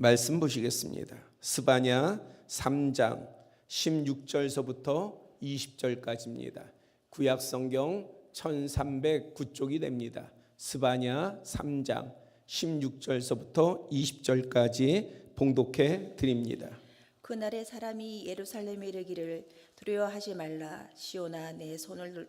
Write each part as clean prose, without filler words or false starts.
말씀 보시겠습니다. 스바냐 3장 16절서부터 20절까지입니다. 구약 성경 1309쪽이 됩니다. 스바냐 3장 16절서부터 20절까지 봉독해 드립니다. 그날에 사람이 예루살렘에 이르기를 두려워하지 말라. 시온아, 내 손을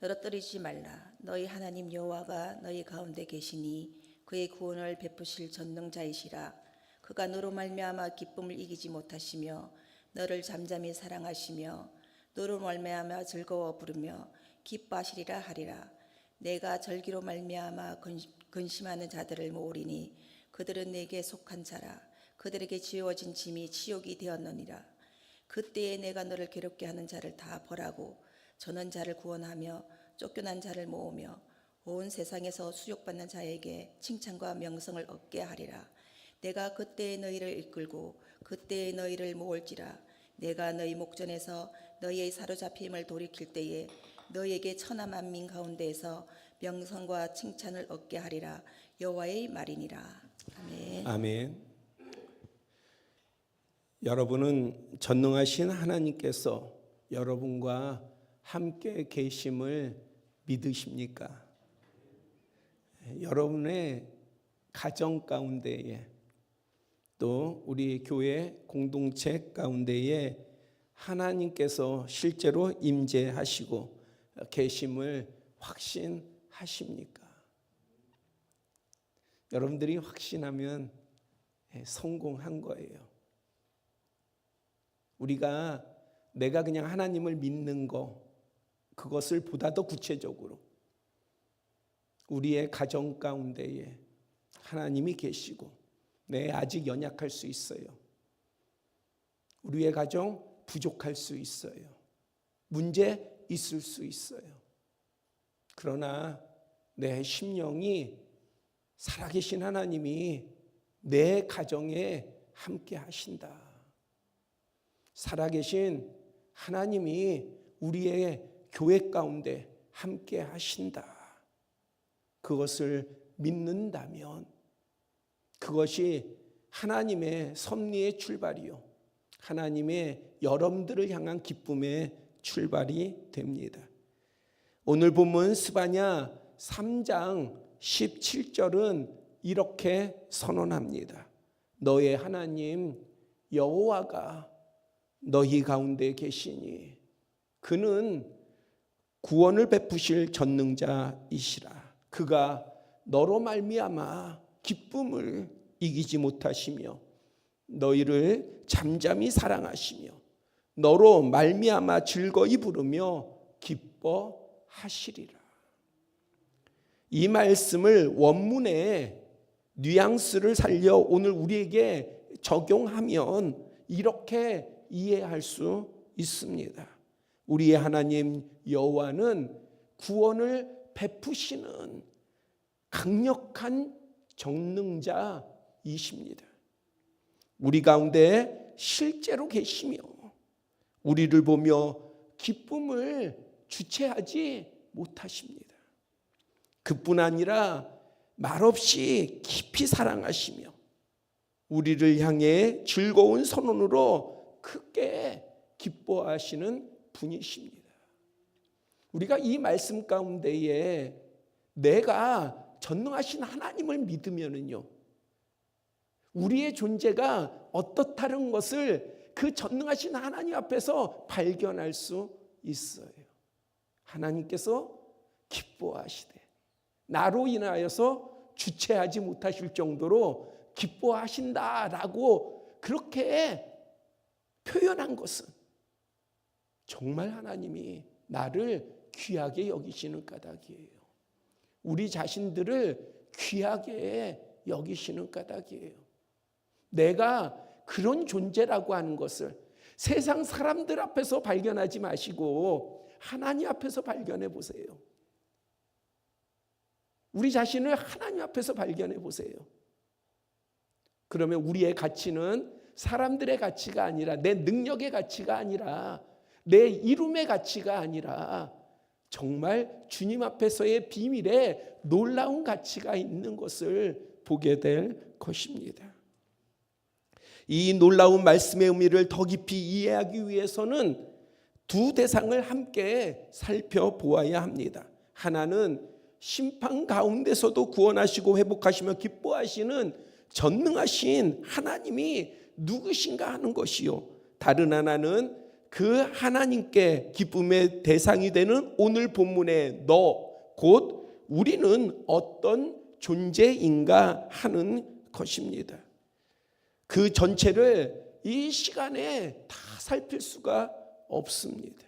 늘어뜨리지 말라. 너희 하나님 여호와가 너희 가운데 계시니 그의 구원을 베푸실 전능자이시라. 그가 너로 말미암아 기쁨을 이기지 못하시며 너를 잠잠히 사랑하시며 너로 말미암아 즐거워 부르며 기뻐하시리라 하리라. 내가 절기로 말미암아 근심하는 자들을 모으리니 그들은 내게 속한 자라. 그들에게 지어진 짐이 치욕이 되었느니라. 그때에 내가 너를 괴롭게 하는 자를 다 벌하고 저는 자를 구원하며 쫓겨난 자를 모으며 온 세상에서 수욕받는 자에게 칭찬과 명성을 얻게 하리라. 내가 그때에 너희를 이끌고 그때에 너희를 모을지라. 내가 너희 목전에서 너희의 사로잡힘을 돌이킬 때에 너희에게 천하 만민 가운데에서 명성과 칭찬을 얻게 하리라. 여호와의 말이니라. 아멘. 아멘. 여러분은 전능하신 하나님께서 여러분과 함께 계심을 믿으십니까? 여러분의 가정 가운데에 또 우리 교회 공동체 가운데에 하나님께서 실제로 임재하시고 계심을 확신하십니까? 여러분들이 확신하면 성공한 거예요. 우리가 내가 그냥 하나님을 믿는 거, 그것을 보다 더 구체적으로 우리의 가정 가운데에 하나님이 계시고, 네, 아직 연약할 수 있어요. 우리의 가정 부족할 수 있어요. 문제 있을 수 있어요. 그러나 내 심령이 살아계신 하나님이 내 가정에 함께 하신다. 살아계신 하나님이 우리의 교회 가운데 함께 하신다. 그것을 믿는다면 그것이 하나님의 섭리의 출발이요, 하나님의 여러분들을 향한 기쁨의 출발이 됩니다. 오늘 본문 스바냐 3장 17절은 이렇게 선언합니다. 너의 하나님 여호와가 너희 가운데 계시니 그는 구원을 베푸실 전능자이시라. 그가 너로 말미암아 기쁨을 이기지 못하시며 너희를 잠잠히 사랑하시며 너로 말미암아 즐거이 부르며 기뻐하시리라. 이 말씀을 원문의 뉘앙스를 살려 오늘 우리에게 적용하면 이렇게 이해할 수 있습니다. 우리의 하나님 여호와는 구원을 베푸시는 강력한 전능자이십니다. 우리 가운데 실제로 계시며 우리를 보며 기쁨을 주체하지 못하십니다. 그뿐 아니라 말없이 깊이 사랑하시며 우리를 향해 즐거운 선언으로 크게 기뻐하시는 분이십니다. 우리가 이 말씀 가운데에 내가 전능하신 하나님을 믿으면은요, 우리의 존재가 어떻다는 것을 그 전능하신 하나님 앞에서 발견할 수 있어요. 하나님께서 기뻐하시되 나로 인하여서 주체하지 못하실 정도로 기뻐하신다라고 그렇게 표현한 것은 정말 하나님이 나를 귀하게 여기시는 까닭이에요. 우리 자신들을 귀하게 여기시는 까닭이에요. 내가 그런 존재라고 하는 것을 세상 사람들 앞에서 발견하지 마시고 하나님 앞에서 발견해 보세요. 우리 자신을 하나님 앞에서 발견해 보세요. 그러면 우리의 가치는 사람들의 가치가 아니라, 내 능력의 가치가 아니라, 내 이름의 가치가 아니라 정말 주님 앞에서의 비밀에 놀라운 가치가 있는 것을 보게 될 것입니다. 이 놀라운 말씀의 의미를 더 깊이 이해하기 위해서는 두 대상을 함께 살펴보아야 합니다. 하나는 심판 가운데서도 구원하시고 회복하시며 기뻐하시는 전능하신 하나님이 누구신가 하는 것이요, 다른 하나는 그 하나님께 기쁨의 대상이 되는 오늘 본문의 너, 곧 우리는 어떤 존재인가 하는 것입니다. 그 전체를 이 시간에 다 살필 수가 없습니다.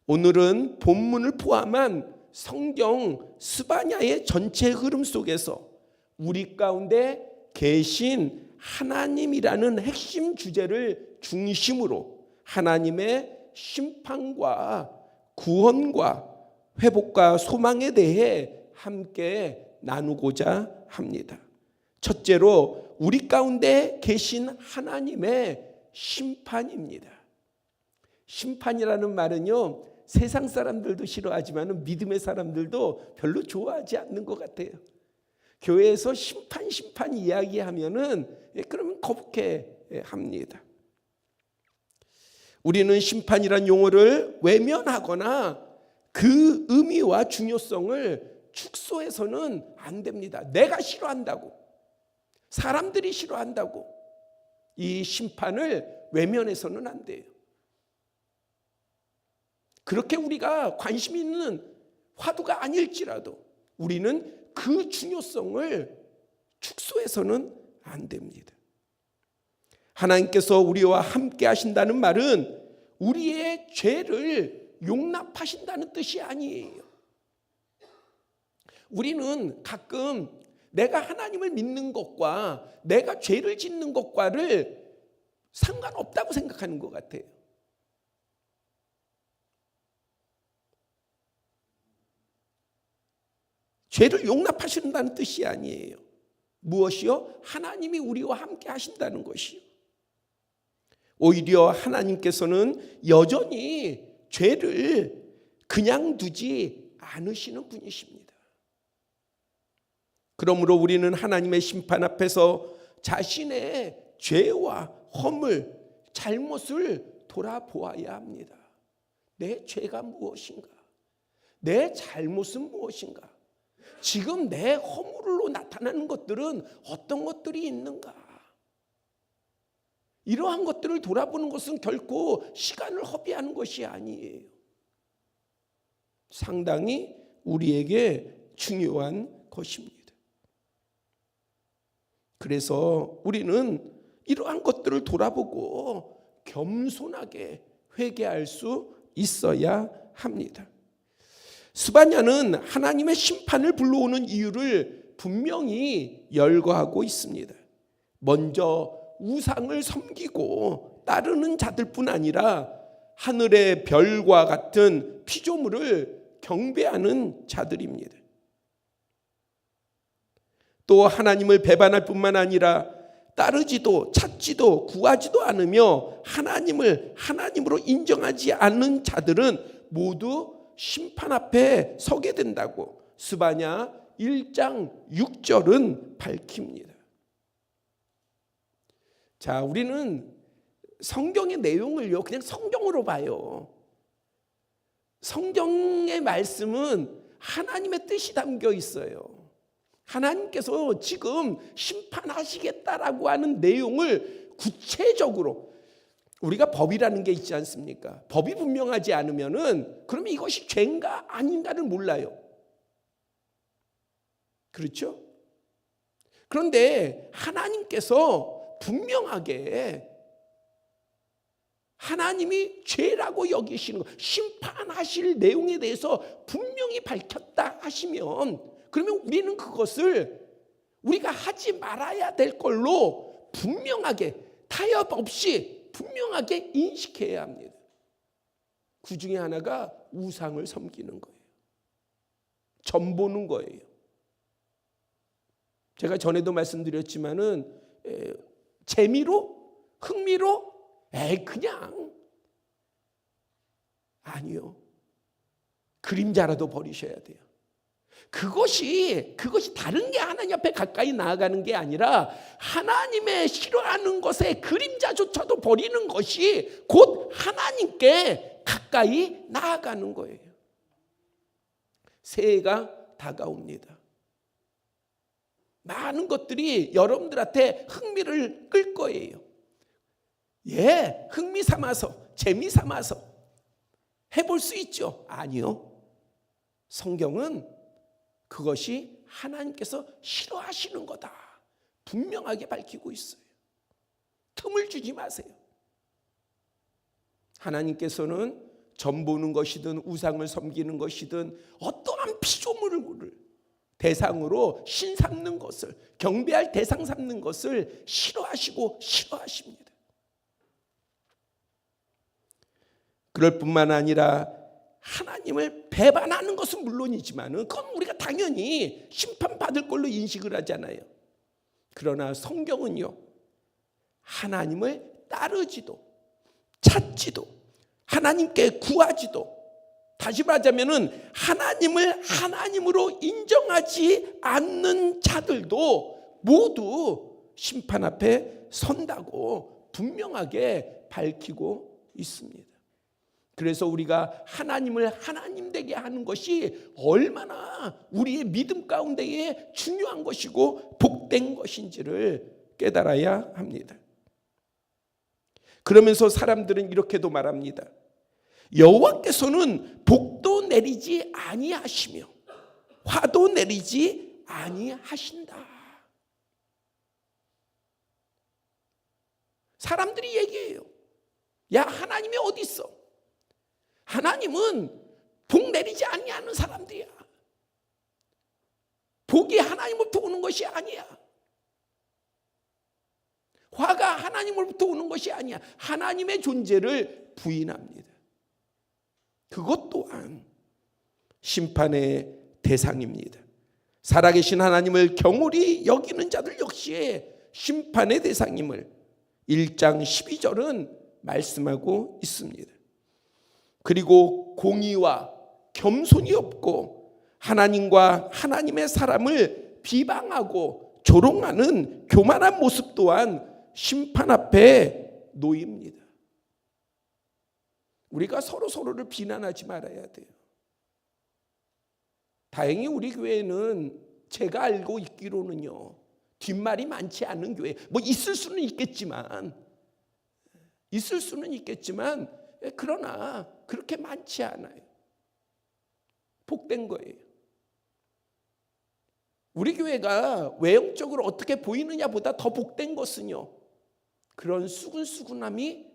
오늘은 본문을 포함한 성경 스바냐의 전체 흐름 속에서 우리 가운데 계신 하나님이라는 핵심 주제를 중심으로 하나님의 심판과 구원과 회복과 소망에 대해 함께 나누고자 합니다. 첫째로 우리 가운데 계신 하나님의 심판입니다. 심판이라는 말은요, 세상 사람들도 싫어하지만 믿음의 사람들도 별로 좋아하지 않는 것 같아요. 교회에서 심판 이야기하면은 그러면 거북해 합니다. 우리는 심판이란 용어를 외면하거나 그 의미와 중요성을 축소해서는 안 됩니다. 내가 싫어한다고, 사람들이 싫어한다고 이 심판을 외면해서는 안 돼요. 그렇게 우리가 관심 있는 화두가 아닐지라도 우리는 그 중요성을 축소해서는 안 됩니다. 하나님께서 우리와 함께 하신다는 말은 우리의 죄를 용납하신다는 뜻이 아니에요. 우리는 가끔 내가 하나님을 믿는 것과 내가 죄를 짓는 것과를 상관없다고 생각하는 것 같아요. 죄를 용납하신다는 뜻이 아니에요. 무엇이요? 하나님이 우리와 함께 하신다는 것이요. 오히려 하나님께서는 여전히 죄를 그냥 두지 않으시는 분이십니다. 그러므로 우리는 하나님의 심판 앞에서 자신의 죄와 허물, 잘못을 돌아보아야 합니다. 내 죄가 무엇인가? 내 잘못은 무엇인가? 지금 내 허물로 나타나는 것들은 어떤 것들이 있는가? 이러한 것들을 돌아보는 것은 결코 시간을 허비하는 것이 아니에요. 상당히 우리에게 중요한 것입니다. 그래서 우리는 이러한 것들을 돌아보고 겸손하게 회개할 수 있어야 합니다. 스바냐는 하나님의 심판을 불러오는 이유를 분명히 열거하고 있습니다. 먼저 우상을 섬기고 따르는 자들뿐 아니라 하늘의 별과 같은 피조물을 경배하는 자들입니다. 또 하나님을 배반할 뿐만 아니라 따르지도 찾지도 구하지도 않으며 하나님을 하나님으로 인정하지 않는 자들은 모두 심판 앞에 서게 된다고 스바냐 1장 6절은 밝힙니다. 자, 우리는 성경의 내용을요 그냥 성경으로 봐요. 성경의 말씀은 하나님의 뜻이 담겨 있어요. 하나님께서 지금 심판하시겠다라고 하는 내용을 구체적으로, 우리가 법이라는 게 있지 않습니까? 법이 분명하지 않으면은 그러면 이것이 죄인가 아닌가를 몰라요. 그렇죠? 그런데 하나님께서 분명하게 하나님이 죄라고 여기시는 것, 심판하실 내용에 대해서 분명히 밝혔다 하시면, 그러면 우리는 그것을 우리가 하지 말아야 될 걸로 분명하게 타협 없이 분명하게 인식해야 합니다. 그 중에 하나가 우상을 섬기는 거예요. 점 보는 거예요. 제가 전에도 말씀드렸지만은 재미로, 흥미로, 그냥 아니요. 그림자라도 버리셔야 돼요. 그것이 다른 게 하나님 앞에 가까이 나아가는 게 아니라 하나님의 싫어하는 것의 그림자조차도 버리는 것이 곧 하나님께 가까이 나아가는 거예요. 새해가 다가옵니다. 많은 것들이 여러분들한테 흥미를 끌 거예요. 흥미 삼아서, 재미 삼아서 해볼 수 있죠. 아니요. 성경은 그것이 하나님께서 싫어하시는 거다. 분명하게 밝히고 있어요. 틈을 주지 마세요. 하나님께서는 점 보는 것이든 우상을 섬기는 것이든 어떠한 피조물을 대상으로 신 삼는 것을, 경배할 대상 삼는 것을 싫어하십니다. 그럴 뿐만 아니라 하나님을 배반하는 것은 물론이지만 그건 우리가 당연히 심판받을 걸로 인식을 하잖아요. 그러나 성경은요, 하나님을 따르지도 찾지도 하나님께 구하지도, 다시 말하자면 하나님을 하나님으로 인정하지 않는 자들도 모두 심판 앞에 선다고 분명하게 밝히고 있습니다. 그래서 우리가 하나님을 하나님 되게 하는 것이 얼마나 우리의 믿음 가운데에 중요한 것이고 복된 것인지를 깨달아야 합니다. 그러면서 사람들은 이렇게도 말합니다. 여호와께서는 복도 내리지 아니하시며 화도 내리지 아니하신다. 사람들이 얘기해요. 야, 하나님이 어디 있어? 하나님은 복 내리지 아니하는 사람들이야. 복이 하나님으로부터 오는 것이 아니야. 화가 하나님으로부터 오는 것이 아니야. 하나님의 존재를 부인합니다. 그것 또한 심판의 대상입니다. 살아계신 하나님을 경홀히 여기는 자들 역시 심판의 대상임을 1장 12절은 말씀하고 있습니다. 그리고 공의와 겸손이 없고 하나님과 하나님의 사람을 비방하고 조롱하는 교만한 모습 또한 심판 앞에 놓입니다. 우리가 서로를 비난하지 말아야 돼요. 다행히 우리 교회는 제가 알고 있기로는요, 뒷말이 많지 않은 교회, 있을 수는 있겠지만 그러나 그렇게 많지 않아요. 복된 거예요. 우리 교회가 외형적으로 어떻게 보이느냐보다 더 복된 것은요, 그런 수근수근함이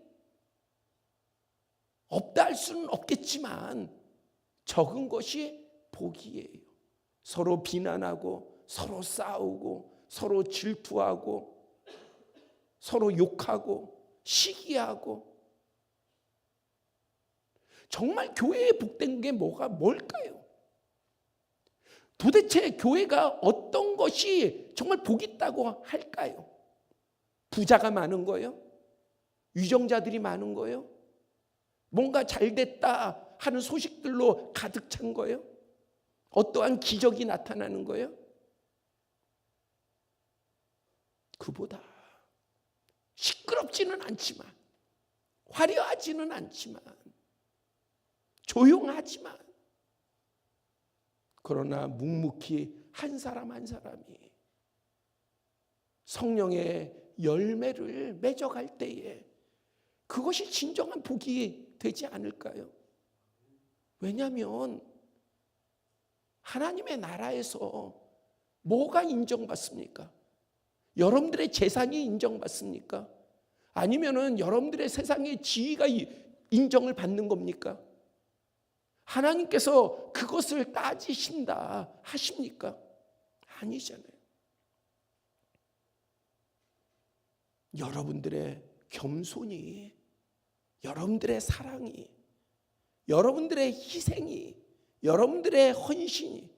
없다 할 수는 없겠지만 적은 것이 복이에요. 서로 비난하고 서로 싸우고 서로 질투하고 서로 욕하고 시기하고, 정말 교회에 복된 게 뭘까요? 도대체 교회가 어떤 것이 정말 복 있다고 할까요? 부자가 많은 거예요? 유정자들이 많은 거예요? 뭔가 잘됐다 하는 소식들로 가득 찬 거예요? 어떠한 기적이 나타나는 거예요? 그보다 시끄럽지는 않지만, 화려하지는 않지만, 조용하지만, 그러나 묵묵히 한 사람 한 사람이 성령의 열매를 맺어갈 때에 그것이 진정한 복이 되지 않을까요? 왜냐하면 하나님의 나라에서 뭐가 인정받습니까? 여러분들의 재산이 인정받습니까? 아니면은 여러분들의 세상의 지위가 인정을 받는 겁니까? 하나님께서 그것을 따지신다 하십니까? 아니잖아요. 여러분들의 겸손이, 여러분들의 사랑이, 여러분들의 희생이, 여러분들의 헌신이,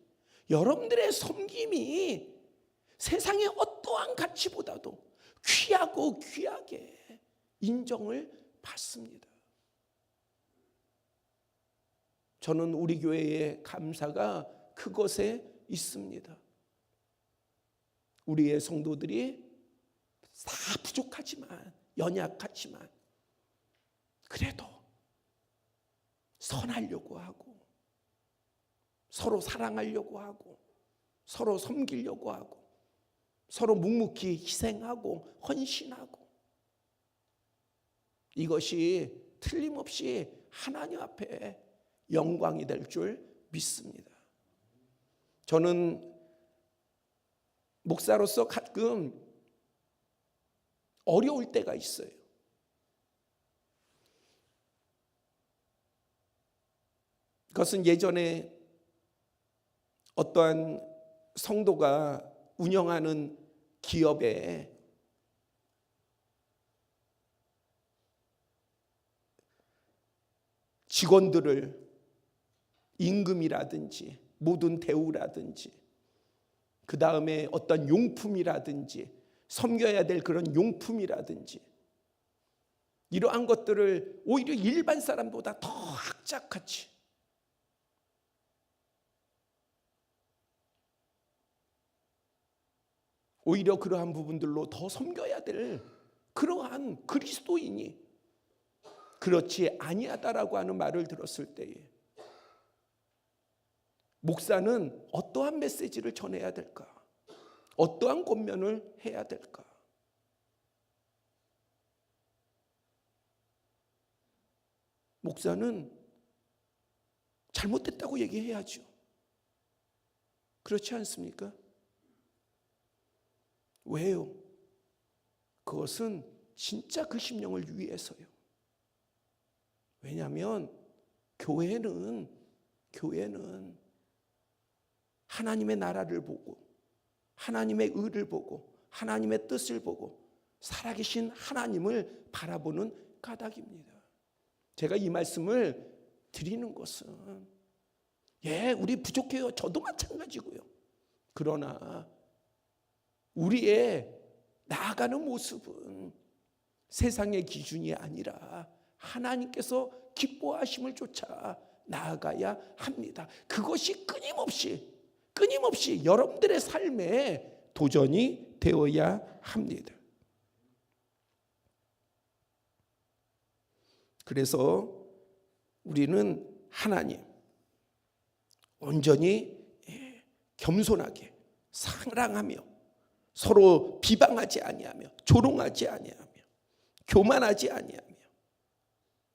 여러분들의 섬김이 세상의 어떠한 가치보다도 귀하고 귀하게 인정을 받습니다. 저는 우리 교회의 감사가 그것에 있습니다. 우리의 성도들이 다 부족하지만, 연약하지만 그래도 선하려고 하고, 서로 사랑하려고 하고, 서로 섬기려고 하고, 서로 묵묵히 희생하고 헌신하고, 이것이 틀림없이 하나님 앞에 영광이 될 줄 믿습니다. 저는 목사로서 가끔 어려울 때가 있어요. 그것은 예전에 어떠한 성도가 운영하는 기업에 직원들을 임금이라든지 모든 대우라든지, 그 다음에 어떤 용품이라든지, 섬겨야 될 그런 용품이라든지, 이러한 것들을 오히려 일반 사람보다 더 악착같이, 오히려 그러한 부분들로 더 섬겨야 될 그러한 그리스도인이 그렇지 아니하다라고 하는 말을 들었을 때에 목사는 어떠한 메시지를 전해야 될까? 어떠한 권면을 해야 될까? 목사는 잘못됐다고 얘기해야죠. 그렇지 않습니까? 왜요? 그것은 진짜 그 심령을 위해서요. 왜냐하면 교회는 하나님의 나라를 보고, 하나님의 의를 보고, 하나님의 뜻을 보고, 살아계신 하나님을 바라보는 까닭입니다. 제가 이 말씀을 드리는 것은, 우리 부족해요. 저도 마찬가지고요. 그러나 우리의 나아가는 모습은 세상의 기준이 아니라 하나님께서 기뻐하심을 쫓아 나아가야 합니다. 그것이 끊임없이 여러분들의 삶에 도전이 되어야 합니다. 그래서 우리는 하나님 온전히 겸손하게 사랑하며 서로 비방하지 아니하며 조롱하지 아니하며 교만하지 아니하며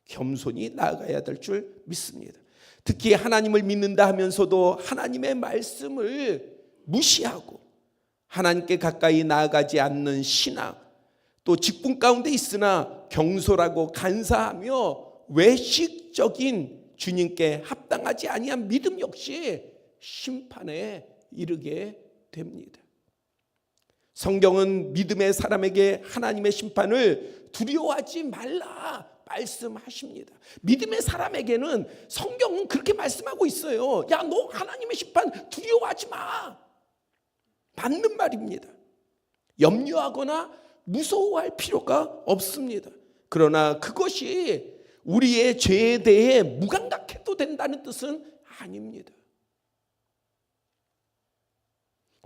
겸손히 나아가야 될 줄 믿습니다. 특히 하나님을 믿는다 하면서도 하나님의 말씀을 무시하고 하나님께 가까이 나아가지 않는 신앙, 또 직분 가운데 있으나 경솔하고 간사하며 외식적인 주님께 합당하지 아니한 믿음 역시 심판에 이르게 됩니다. 성경은 믿음의 사람에게 하나님의 심판을 두려워하지 말라 말씀하십니다. 믿음의 사람에게는 성경은 그렇게 말씀하고 있어요. 야, 너 하나님의 심판 두려워하지 마. 맞는 말입니다. 염려하거나 무서워할 필요가 없습니다. 그러나 그것이 우리의 죄에 대해 무감각해도 된다는 뜻은 아닙니다.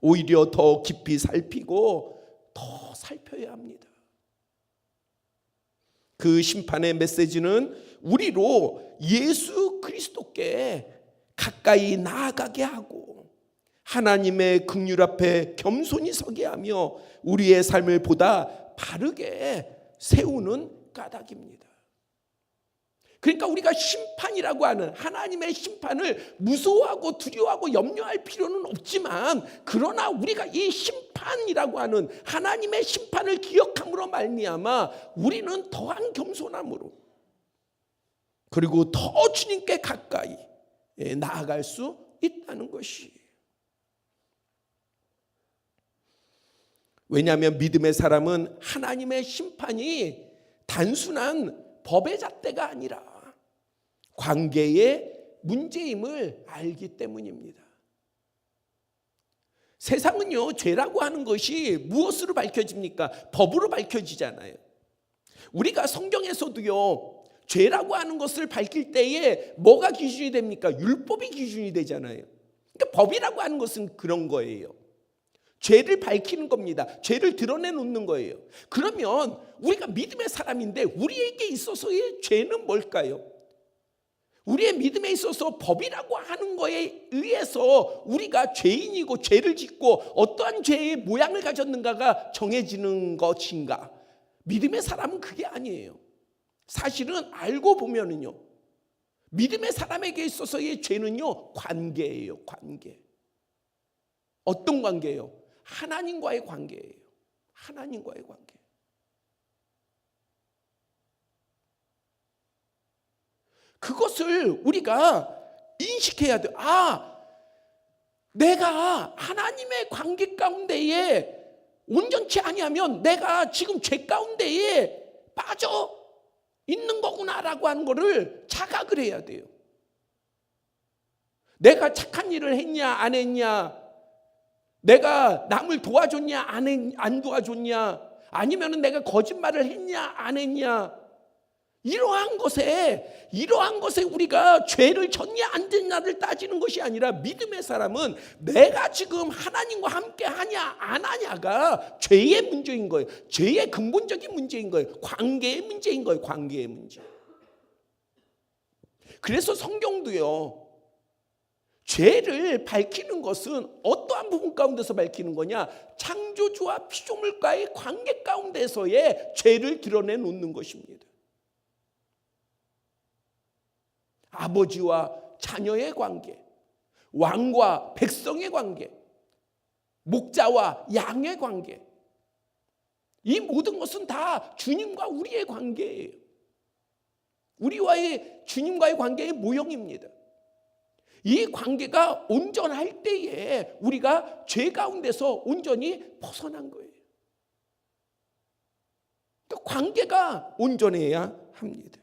오히려 더 깊이 살피고 더 살펴야 합니다. 그 심판의 메시지는 우리로 예수 그리스도께 가까이 나아가게 하고 하나님의 긍휼 앞에 겸손히 서게 하며 우리의 삶을 보다 바르게 세우는 까닭입니다. 그러니까 우리가 심판이라고 하는 하나님의 심판을 무서워하고 두려워하고 염려할 필요는 없지만, 그러나 우리가 이 심판이라고 하는 하나님의 심판을 기억함으로 말미암아 우리는 더한 겸손함으로, 그리고 더 주님께 가까이 나아갈 수 있다는 것이. 왜냐하면 믿음의 사람은 하나님의 심판이 단순한 법의 잣대가 아니라 관계의 문제임을 알기 때문입니다. 세상은요, 죄라고 하는 것이 무엇으로 밝혀집니까? 법으로 밝혀지잖아요. 우리가 성경에서도요, 죄라고 하는 것을 밝힐 때에 뭐가 기준이 됩니까? 율법이 기준이 되잖아요. 그러니까 법이라고 하는 것은 그런 거예요. 죄를 밝히는 겁니다. 죄를 드러내놓는 거예요. 그러면 우리가 믿음의 사람인데 우리에게 있어서의 죄는 뭘까요? 우리의 믿음에 있어서 법이라고 하는 거에 의해서 우리가 죄인이고 죄를 짓고 어떠한 죄의 모양을 가졌는가가 정해지는 것인가? 믿음의 사람은 그게 아니에요. 사실은 알고 보면은요, 믿음의 사람에게 있어서의 죄는요, 관계예요, 관계. 어떤 관계예요? 하나님과의 관계예요. 하나님과의 관계. 그것을 우리가 인식해야 돼요. 내가 하나님의 관계 가운데에 온전치 아니하면 내가 지금 죄 가운데에 빠져 있는 거구나라고 하는 거를 자각을 해야 돼요. 내가 착한 일을 했냐 안 했냐, 내가 남을 도와줬냐 안 도와줬냐, 아니면 내가 거짓말을 했냐 안 했냐, 이러한 것에 우리가 죄를 졌냐 안 됐냐를 따지는 것이 아니라 믿음의 사람은 내가 지금 하나님과 함께 하냐 안 하냐가 죄의 문제인 거예요. 죄의 근본적인 문제인 거예요. 관계의 문제인 거예요. 관계의 문제. 그래서 성경도요, 죄를 밝히는 것은 어떠한 부분 가운데서 밝히는 거냐? 창조주와 피조물과의 관계 가운데서의 죄를 드러내 놓는 것입니다. 아버지와 자녀의 관계, 왕과 백성의 관계, 목자와 양의 관계, 이 모든 것은 다 주님과 우리의 관계예요. 우리와의 주님과의 관계의 모형입니다. 이 관계가 온전할 때에 우리가 죄 가운데서 온전히 벗어난 거예요. 그러니까 관계가 온전해야 합니다.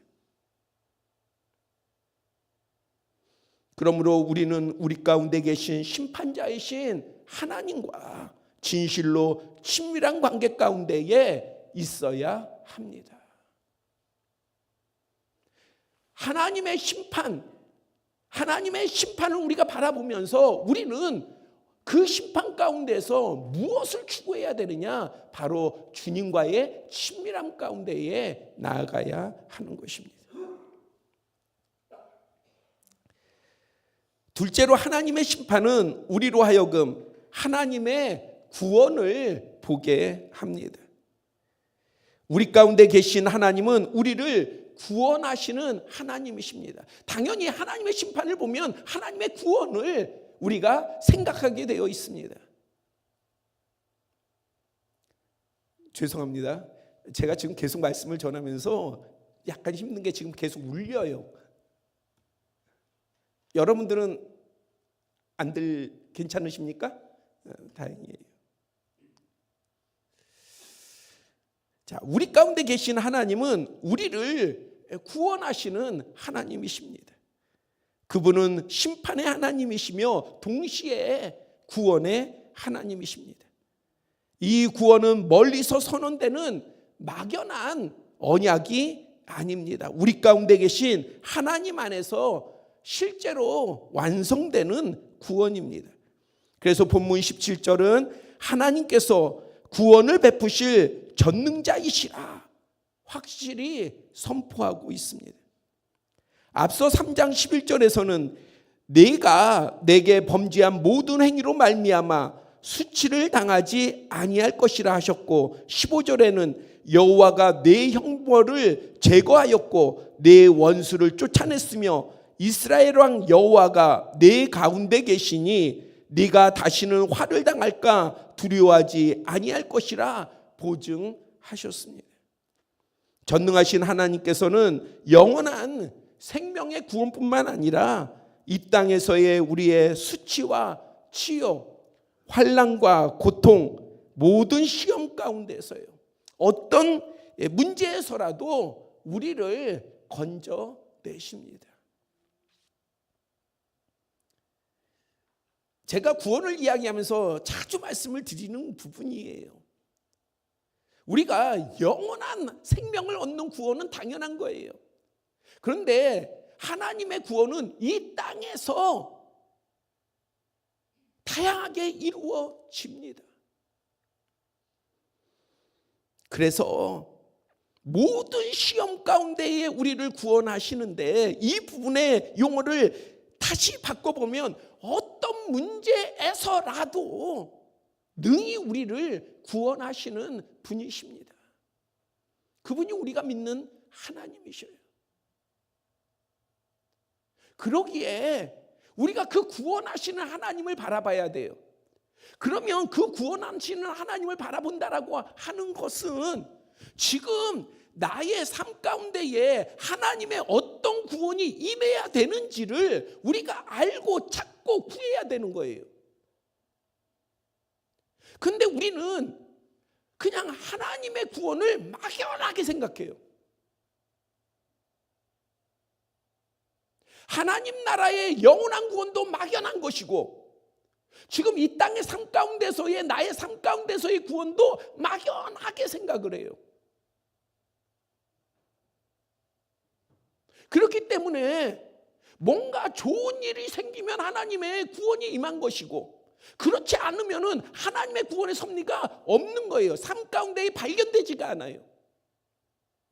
그러므로 우리는 우리 가운데 계신 심판자이신 하나님과 진실로 친밀한 관계 가운데에 있어야 합니다. 하나님의 심판을 우리가 바라보면서 우리는 그 심판 가운데서 무엇을 추구해야 되느냐? 바로 주님과의 친밀함 가운데에 나아가야 하는 것입니다. 둘째로 하나님의 심판은 우리로 하여금 하나님의 구원을 보게 합니다. 우리 가운데 계신 하나님은 우리를 구원하시는 하나님이십니다. 당연히 하나님의 심판을 보면 하나님의 구원을 우리가 생각하게 되어 있습니다. 죄송합니다. 제가 지금 계속 말씀을 전하면서 약간 힘든 게 지금 계속 울려요. 여러분들은 괜찮으십니까? 다행이에요. 자, 우리 가운데 계신 하나님은 우리를 구원하시는 하나님이십니다. 그분은 심판의 하나님이시며 동시에 구원의 하나님이십니다. 이 구원은 멀리서 선언되는 막연한 언약이 아닙니다. 우리 가운데 계신 하나님 안에서 실제로 완성되는 구원입니다. 그래서 본문 17절은 하나님께서 구원을 베푸실 전능자이시라 확실히 선포하고 있습니다. 앞서 3장 11절에서는 내가 내게 범죄한 모든 행위로 말미암아 수치를 당하지 아니할 것이라 하셨고, 15절에는 여호와가 내 형벌을 제거하였고 내 원수를 쫓아냈으며 이스라엘 왕 여호와가 내 가운데 계시니 네가 다시는 화를 당할까 두려워하지 아니할 것이라 보증하셨습니다. 전능하신 하나님께서는 영원한 생명의 구원뿐만 아니라 이 땅에서의 우리의 수치와 치욕, 환난과 고통, 모든 시험 가운데서요, 어떤 문제에서라도 우리를 건져내십니다. 제가 구원을 이야기하면서 자주 말씀을 드리는 부분이에요. 우리가 영원한 생명을 얻는 구원은 당연한 거예요. 그런데 하나님의 구원은 이 땅에서 다양하게 이루어집니다. 그래서 모든 시험 가운데에 우리를 구원하시는데 이 부분의 용어를 다시 바꿔보면 어떤 문제에서라도 능히 우리를 구원하시는 분이십니다. 그분이 우리가 믿는 하나님이셔요. 그러기에 우리가 그 구원하시는 하나님을 바라봐야 돼요. 그러면 그 구원하시는 하나님을 바라본다라고 하는 것은 지금 나의 삶 가운데에 하나님의 어떤 구원이 임해야 되는지를 우리가 알고 찾고 구해야 되는 거예요. 근데 우리는 그냥 하나님의 구원을 막연하게 생각해요. 하나님 나라의 영원한 구원도 막연한 것이고 지금 이 땅의 삶 가운데서의 나의 삶 가운데서의 구원도 막연하게 생각을 해요. 그렇기 때문에 뭔가 좋은 일이 생기면 하나님의 구원이 임한 것이고 그렇지 않으면은 하나님의 구원의 섭리가 없는 거예요. 삶 가운데 발견되지가 않아요.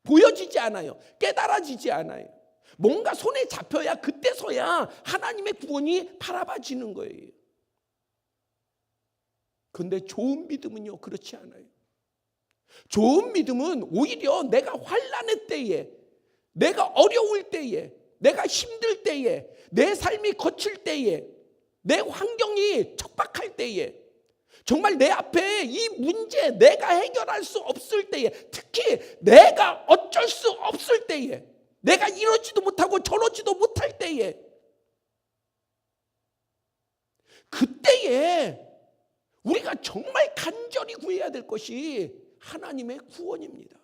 보여지지 않아요. 깨달아지지 않아요. 뭔가 손에 잡혀야 그때서야 하나님의 구원이 바라봐지는 거예요. 그런데 좋은 믿음은요 그렇지 않아요. 좋은 믿음은 오히려 내가 환난의 때에, 내가 어려울 때에, 내가 힘들 때에, 내 삶이 거칠 때에, 내 환경이 척박할 때에, 정말 내 앞에 이 문제 내가 해결할 수 없을 때에, 특히 내가 어쩔 수 없을 때에, 내가 이러지도 못하고 저러지도 못할 때에, 그때에 우리가 정말 간절히 구해야 될 것이 하나님의 구원입니다.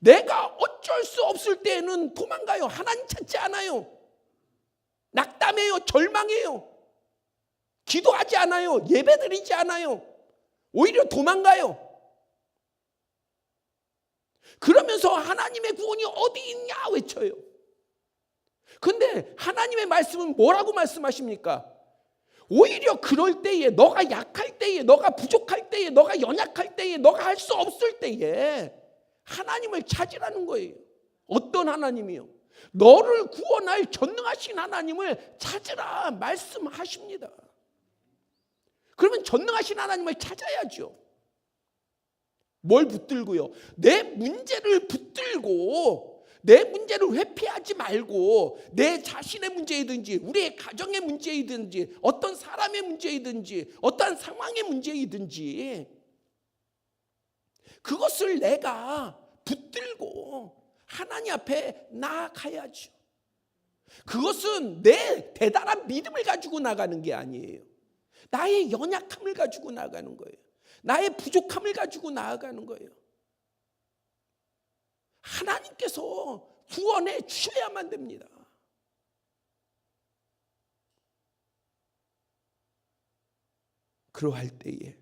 내가 어쩔 수 없을 때에는 도망가요. 하나님 찾지 않아요. 낙담해요. 절망해요. 기도하지 않아요. 예배드리지 않아요. 오히려 도망가요. 그러면서 하나님의 구원이 어디 있냐 외쳐요. 그런데 하나님의 말씀은 뭐라고 말씀하십니까? 오히려 그럴 때에, 너가 약할 때에, 너가 부족할 때에, 너가 연약할 때에, 너가 할 수 없을 때에 하나님을 찾으라는 거예요. 어떤 하나님이요? 너를 구원할 전능하신 하나님을 찾으라 말씀하십니다. 그러면 전능하신 하나님을 찾아야죠. 뭘 붙들고요? 내 문제를 붙들고 내 문제를 회피하지 말고 내 자신의 문제이든지 우리의 가정의 문제이든지 어떤 사람의 문제이든지 어떤 상황의 문제이든지 그것을 내가 붙들고 하나님 앞에 나아가야죠. 그것은 내 대단한 믿음을 가지고 나가는 게 아니에요. 나의 연약함을 가지고 나가는 거예요. 나의 부족함을 가지고 나아가는 거예요. 하나님께서 구원해 주셔야만 됩니다. 그러할 때에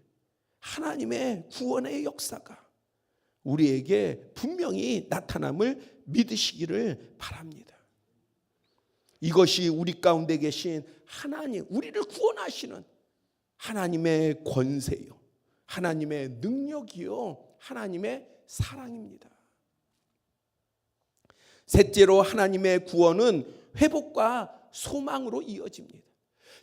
하나님의 구원의 역사가 우리에게 분명히 나타남을 믿으시기를 바랍니다. 이것이 우리 가운데 계신 하나님, 우리를 구원하시는 하나님의 권세요, 하나님의 능력이요, 하나님의 사랑입니다. 셋째로 하나님의 구원은 회복과 소망으로 이어집니다.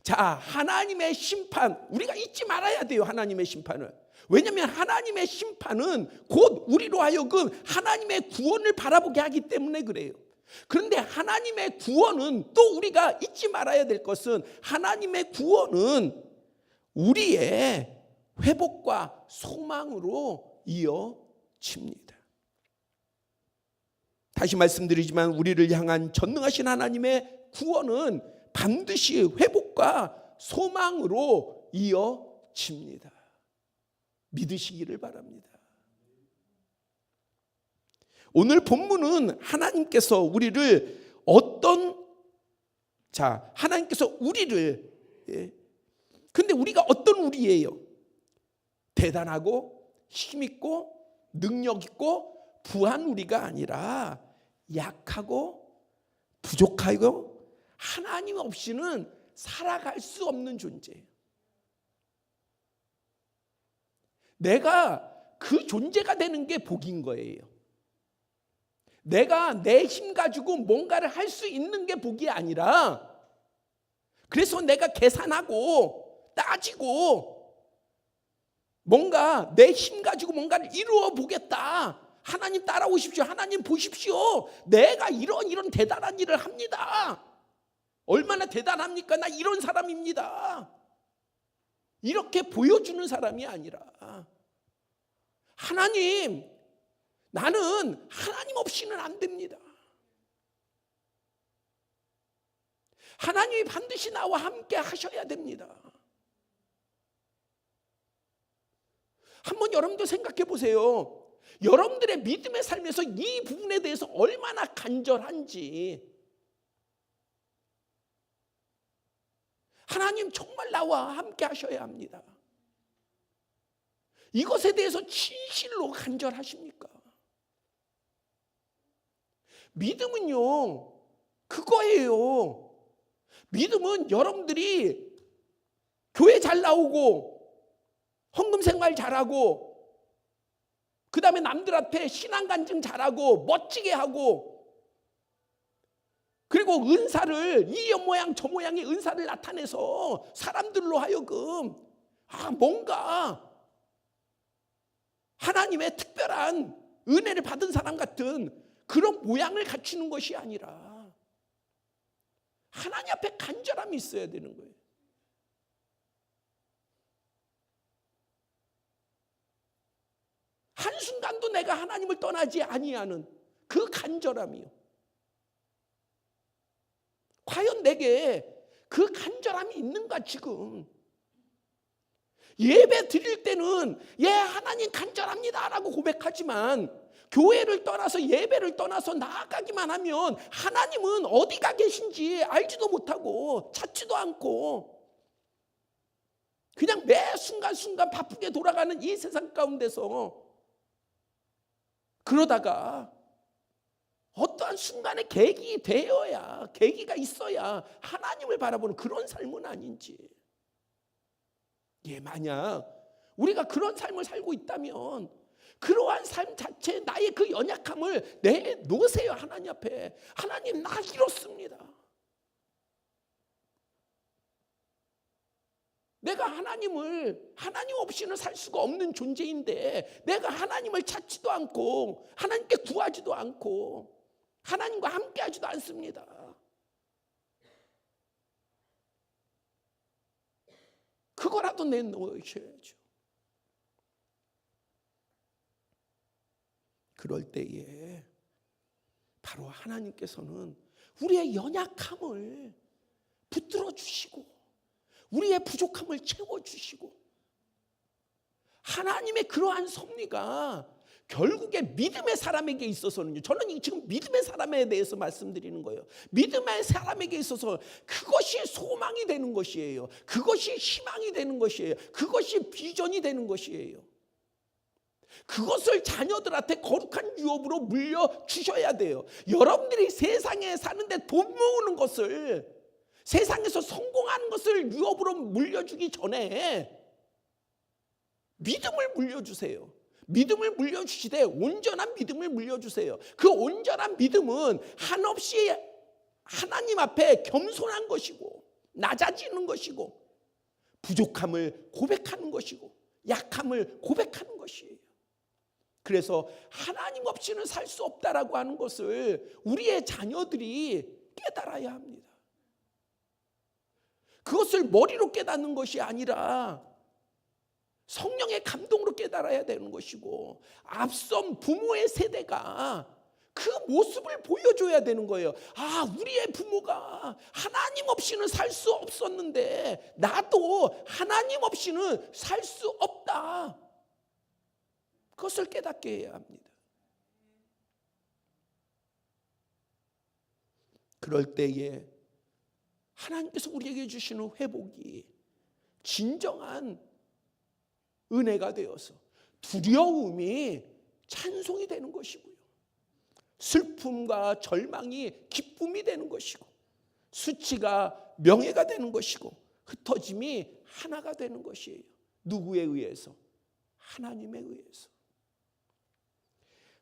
자, 하나님의 심판, 우리가 잊지 말아야 돼요. 하나님의 심판을. 왜냐하면 하나님의 심판은 곧 우리로 하여금 하나님의 구원을 바라보게 하기 때문에 그래요. 그런데 하나님의 구원은 또 우리가 잊지 말아야 될 것은 하나님의 구원은 우리의 회복과 소망으로 이어집니다. 다시 말씀드리지만 우리를 향한 전능하신 하나님의 구원은 반드시 회복과 소망으로 이어집니다. 믿으시기를 바랍니다. 오늘 본문은 하나님께서 우리를 하나님께서 우리를 근데 우리가 어떤 우리예요? 대단하고 힘있고 능력있고 부한 우리가 아니라 약하고 부족하고 하나님 없이는 살아갈 수 없는 존재예요. 내가 그 존재가 되는 게 복인 거예요. 내가 내 힘 가지고 뭔가를 할 수 있는 게 복이 아니라, 그래서 내가 계산하고 따지고 뭔가 내 힘 가지고 뭔가를 이루어 보겠다. 하나님 따라오십시오. 하나님 보십시오. 내가 이런 대단한 일을 합니다. 얼마나 대단합니까? 나 이런 사람입니다. 이렇게 보여주는 사람이 아니라, 하나님, 나는 하나님 없이는 안 됩니다. 하나님이 반드시 나와 함께 하셔야 됩니다. 한번 여러분도 생각해 보세요. 여러분들의 믿음의 삶에서 이 부분에 대해서 얼마나 간절한지. 하나님 정말 나와 함께 하셔야 합니다. 이것에 대해서 진실로 간절하십니까? 믿음은요, 그거예요. 믿음은 여러분들이 교회 잘 나오고 헌금 생활 잘하고 그 다음에 남들 앞에 신앙 간증 잘하고 멋지게 하고, 그리고 은사를 이 모양 저 모양의 은사를 나타내서 사람들로 하여금 뭔가 하나님의 특별한 은혜를 받은 사람 같은 그런 모양을 갖추는 것이 아니라 하나님 앞에 간절함이 있어야 되는 거예요. 한순간도 내가 하나님을 떠나지 아니하는 그 간절함이요. 과연 내게 그 간절함이 있는가 지금? 예배 드릴 때는 예 하나님 간절합니다라고 고백하지만 교회를 떠나서 예배를 떠나서 나아가기만 하면 하나님은 어디가 계신지 알지도 못하고 찾지도 않고 그냥 매 순간순간 바쁘게 돌아가는 이 세상 가운데서 그러다가 어떠한 순간에 계기가 있어야 하나님을 바라보는 그런 삶은 아닌지. 만약 우리가 그런 삶을 살고 있다면 그러한 삶 자체에 나의 그 연약함을 내놓으세요. 하나님 앞에. 하나님, 나 이렇습니다. 내가 하나님 없이는 살 수가 없는 존재인데 내가 하나님을 찾지도 않고 하나님께 구하지도 않고 하나님과 함께 하지도 않습니다. 그거라도 내놓으셔야죠. 그럴 때에 바로 하나님께서는 우리의 연약함을 붙들어 주시고 우리의 부족함을 채워주시고, 하나님의 그러한 섭리가 결국에 믿음의 사람에게 있어서는요, 저는 지금 믿음의 사람에 대해서 말씀드리는 거예요. 믿음의 사람에게 있어서 그것이 소망이 되는 것이에요. 그것이 희망이 되는 것이에요. 그것이 비전이 되는 것이에요. 그것을 자녀들한테 거룩한 유업으로 물려주셔야 돼요. 여러분들이 세상에 사는데 돈 모으는 것을, 세상에서 성공하는 것을 유업으로 물려주기 전에 믿음을 물려주세요. 믿음을 물려주시되 온전한 믿음을 물려주세요. 그 온전한 믿음은 한없이 하나님 앞에 겸손한 것이고 낮아지는 것이고 부족함을 고백하는 것이고 약함을 고백하는 것이에요. 그래서 하나님 없이는 살 수 없다라고 하는 것을 우리의 자녀들이 깨달아야 합니다. 그것을 머리로 깨닫는 것이 아니라 성령의 감동으로 깨달아야 되는 것이고, 앞선 부모의 세대가 그 모습을 보여줘야 되는 거예요. 우리의 부모가 하나님 없이는 살 수 없었는데 나도 하나님 없이는 살 수 없다. 그것을 깨닫게 해야 합니다. 그럴 때에 하나님께서 우리에게 주시는 회복이 진정한 은혜가 되어서 두려움이 찬송이 되는 것이고요, 슬픔과 절망이 기쁨이 되는 것이고, 수치가 명예가 되는 것이고 흩어짐이 하나가 되는 것이에요. 누구에 의해서? 하나님에 의해서.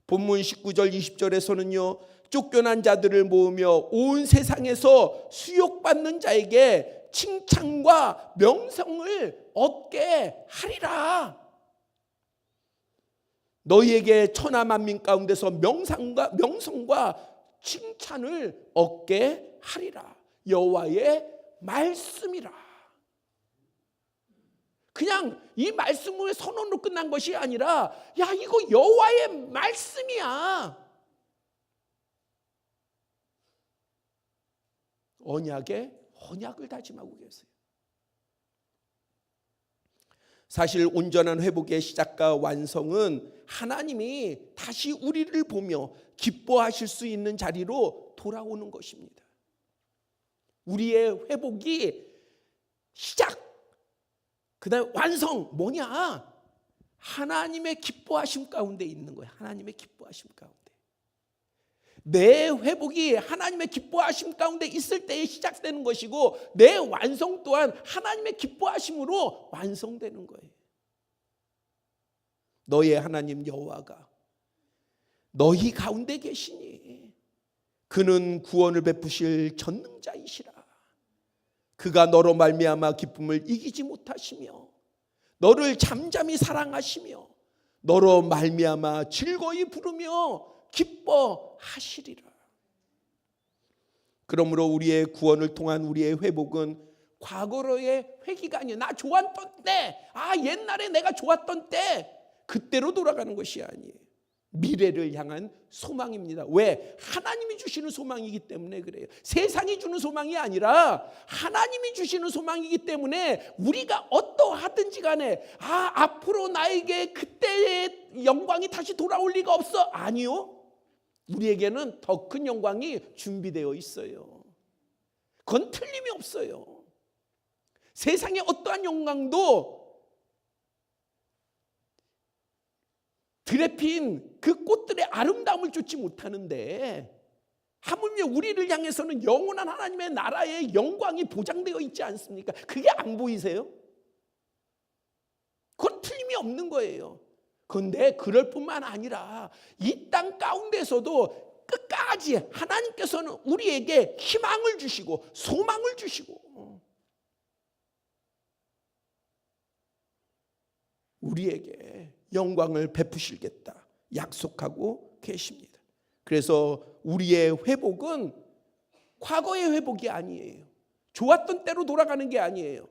본문 19절 20절에서는요. 쫓겨난 자들을 모으며 온 세상에서 수욕받는 자에게 칭찬과 명성을 얻게 하리라. 너희에게 천하 만민 가운데서 명성과 칭찬을 얻게 하리라. 여호와의 말씀이라. 그냥 이 말씀의 선언으로 끝난 것이 아니라 야 이거 여호와의 말씀이야. 언약을 다짐하고 계세요. 사실 온전한 회복의 시작과 완성은 하나님이 다시 우리를 보며 기뻐하실 수 있는 자리로 돌아오는 것입니다. 우리의 회복이 시작, 그다음에 완성 뭐냐? 하나님의 기뻐하심 가운데 있는 거예요. 하나님의 기뻐하심 가운데. 내 회복이 하나님의 기뻐하심 가운데 있을 때에 시작되는 것이고 내 완성 또한 하나님의 기뻐하심으로 완성되는 거예요. 너의 하나님 여호와가 너희 가운데 계시니 그는 구원을 베푸실 전능자이시라. 그가 너로 말미암아 기쁨을 이기지 못하시며 너를 잠잠히 사랑하시며 너로 말미암아 즐거이 부르며 기뻐하시리라. 그러므로 우리의 구원을 통한 우리의 회복은 과거로의 회귀가 아니에요. 나 좋았던 때, 옛날에 내가 좋았던 때 그때로 돌아가는 것이 아니에요. 미래를 향한 소망입니다. 왜? 하나님이 주시는 소망이기 때문에 그래요. 세상이 주는 소망이 아니라 하나님이 주시는 소망이기 때문에 우리가 어떠하든지 간에 앞으로 나에게 그때의 영광이 다시 돌아올 리가 없어. 아니요. 우리에게는 더 큰 영광이 준비되어 있어요. 그건 틀림이 없어요. 세상의 어떠한 영광도 들에 핀 그 꽃들의 아름다움을 쫓지 못하는데 하물며 우리를 향해서는 영원한 하나님의 나라의 영광이 보장되어 있지 않습니까? 그게 안 보이세요? 그건 틀림이 없는 거예요. 그런데 그럴 뿐만 아니라 이 땅 가운데서도 끝까지 하나님께서는 우리에게 희망을 주시고 소망을 주시고 우리에게 영광을 베푸시겠다 약속하고 계십니다. 그래서 우리의 회복은 과거의 회복이 아니에요. 좋았던 때로 돌아가는 게 아니에요.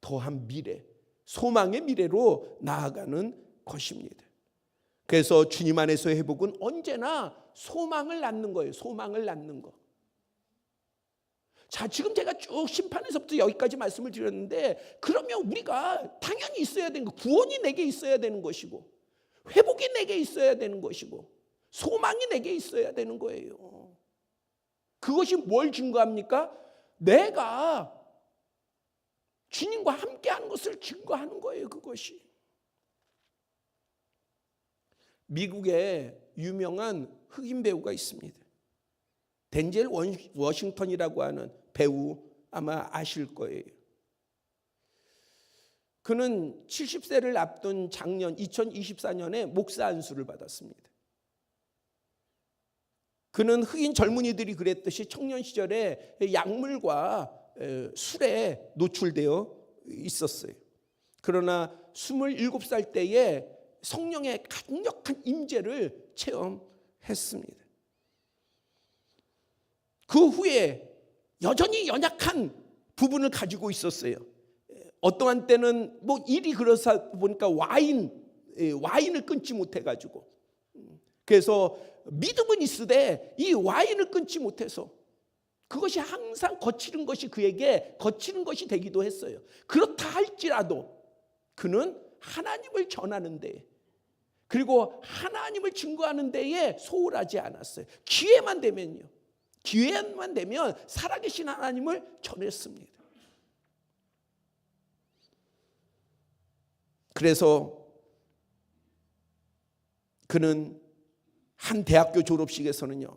더한 미래, 소망의 미래로 나아가는 것입니다. 그래서 주님 안에서의 회복은 언제나 소망을 낳는 거예요. 소망을 낳는 거. 자, 지금 제가 쭉 심판에서부터 여기까지 말씀을 드렸는데 그러면 우리가 당연히 있어야 되는 거, 구원이 내게 있어야 되는 것이고 회복이 내게 있어야 되는 것이고 소망이 내게 있어야 되는 거예요. 그것이 뭘 증거합니까? 내가 주님과 함께하는 것을 증거하는 거예요. 그것이. 미국에 유명한 흑인 배우가 있습니다. 덴젤 워싱턴이라고 하는 배우 아마 아실 거예요. 그는 70세를 앞둔 작년 2024년에 목사 안수를 받았습니다. 그는 흑인 젊은이들이 그랬듯이 청년 시절에 약물과 술에 노출되어 있었어요. 그러나 27살 때에 성령의 강력한 임재를 체험했습니다. 그 후에 여전히 연약한 부분을 가지고 있었어요. 어떠한 때는 뭐 일이 그러다 보니까 와인을 끊지 못해가지고 그래서 믿음은 있으되 이 와인을 끊지 못해서 그것이 항상 거치는 것이 그에게 거치는 것이 되기도 했어요. 그렇다 할지라도 그는 하나님을 전하는 데 그리고 하나님을 증거하는 데에 소홀하지 않았어요. 기회만 되면 살아계신 하나님을 전했습니다. 그래서 그는 한 대학교 졸업식에서는요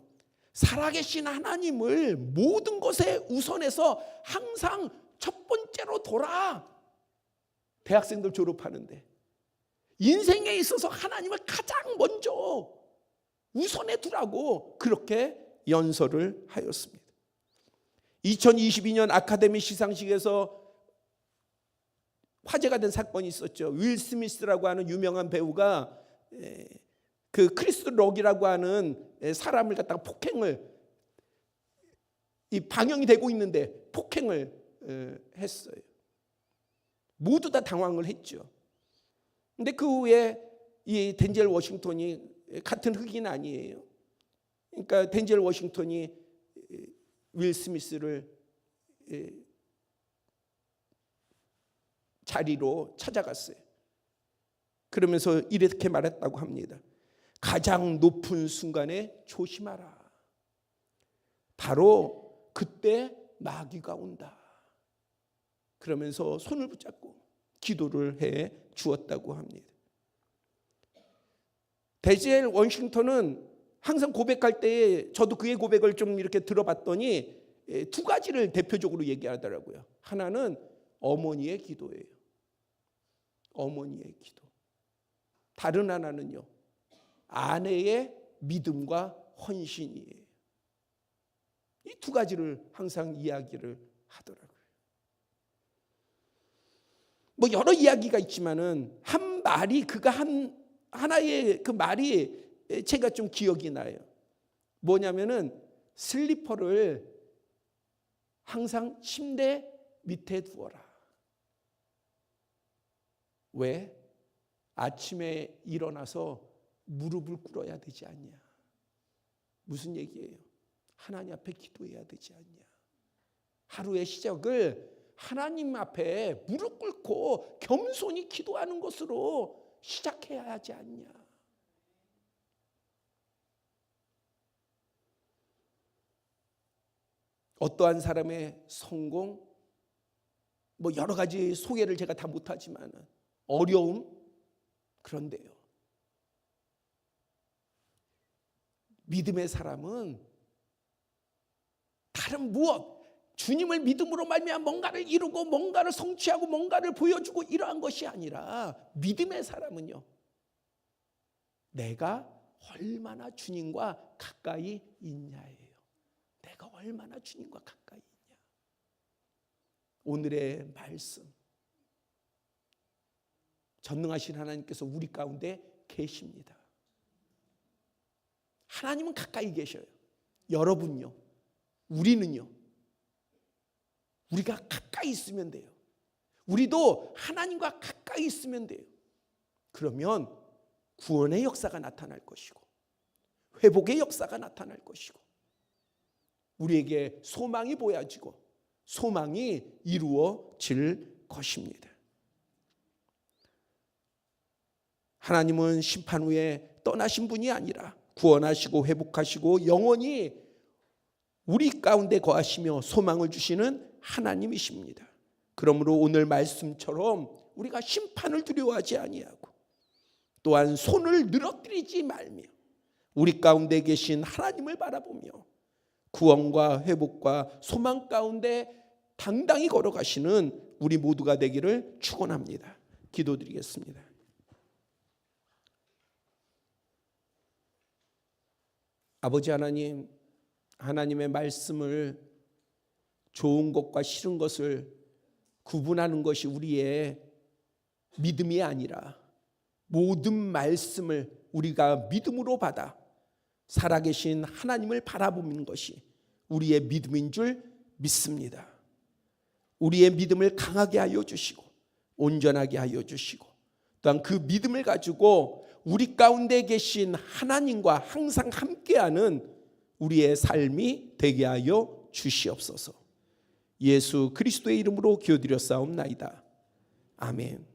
살아계신 하나님을 모든 것에 우선해서 항상 첫 번째로 둬라. 대학생들 졸업하는데 인생에 있어서 하나님을 가장 먼저 우선에 두라고 그렇게 연설을 하였습니다. 2022년 아카데미 시상식에서 화제가 된 사건이 있었죠. 윌 스미스라고 하는 유명한 배우가 그 크리스 록이라고 하는 사람을 갖다가 폭행을, 이 방영이 되고 있는데 폭행을 했어요. 모두 다 당황을 했죠. 근데 그 후에 이 덴젤 워싱턴이, 같은 흑인 아니에요. 그러니까 덴젤 워싱턴이 윌 스미스를 자리로 찾아갔어요. 그러면서 이렇게 말했다고 합니다. 가장 높은 순간에 조심하라. 바로 그때 마귀가 온다. 그러면서 손을 붙잡고 기도를 해 주었다고 합니다. 덴젤 워싱턴은 항상 고백할 때 저도 그의 고백을 좀 이렇게 들어봤더니 두 가지를 대표적으로 얘기하더라고요. 하나는 어머니의 기도예요. 어머니의 기도. 다른 하나는요, 아내의 믿음과 헌신이에요. 이 두 가지를 항상 이야기를 하더라고요. 뭐 여러 이야기가 있지만은 한 말이, 그가 한 하나의 그 말이 제가 좀 기억이 나요. 뭐냐면은 슬리퍼를 항상 침대 밑에 두어라. 왜? 아침에 일어나서 무릎을 꿇어야 되지 않냐. 무슨 얘기예요? 하나님 앞에 기도해야 되지 않냐. 하루의 시작을 하나님 앞에 무릎 꿇고 겸손히 기도하는 것으로 시작해야 하지 않냐. 어떠한 사람의 성공, 뭐 여러 가지 소개를 제가 다 못하지만 어려움, 그런데요, 믿음의 사람은 다른 무엇, 주님을 믿음으로 말미암아 뭔가를 이루고 뭔가를 성취하고 뭔가를 보여주고 이러한 것이 아니라, 믿음의 사람은요, 내가 얼마나 주님과 가까이 있냐예요. 내가 얼마나 주님과 가까이 있냐. 오늘의 말씀, 전능하신 하나님께서 우리 가운데 계십니다. 하나님은 가까이 계셔요. 여러분요, 우리는요, 우리가 가까이 있으면 돼요. 우리도 하나님과 가까이 있으면 돼요. 그러면 구원의 역사가 나타날 것이고, 회복의 역사가 나타날 것이고, 우리에게 소망이 보여지고 소망이 이루어질 것입니다. 하나님은 심판 후에 떠나신 분이 아니라 구원하시고 회복하시고 영원히 우리 가운데 거하시며 소망을 주시는 하나님이십니다. 그러므로 오늘 말씀처럼 우리가 심판을 두려워하지 아니하고 또한 손을 늘어뜨리지 말며 우리 가운데 계신 하나님을 바라보며 구원과 회복과 소망 가운데 당당히 걸어가시는 우리 모두가 되기를 축원합니다. 기도드리겠습니다. 아버지 하나님, 하나님의 말씀을 좋은 것과 싫은 것을 구분하는 것이 우리의 믿음이 아니라 모든 말씀을 우리가 믿음으로 받아 살아계신 하나님을 바라보는 것이 우리의 믿음인 줄 믿습니다. 우리의 믿음을 강하게 하여 주시고 온전하게 하여 주시고 또한 그 믿음을 가지고 우리 가운데 계신 하나님과 항상 함께하는 우리의 삶이 되게 하여 주시옵소서. 예수 그리스도의 이름으로 기도드렸사옵나이다. 아멘.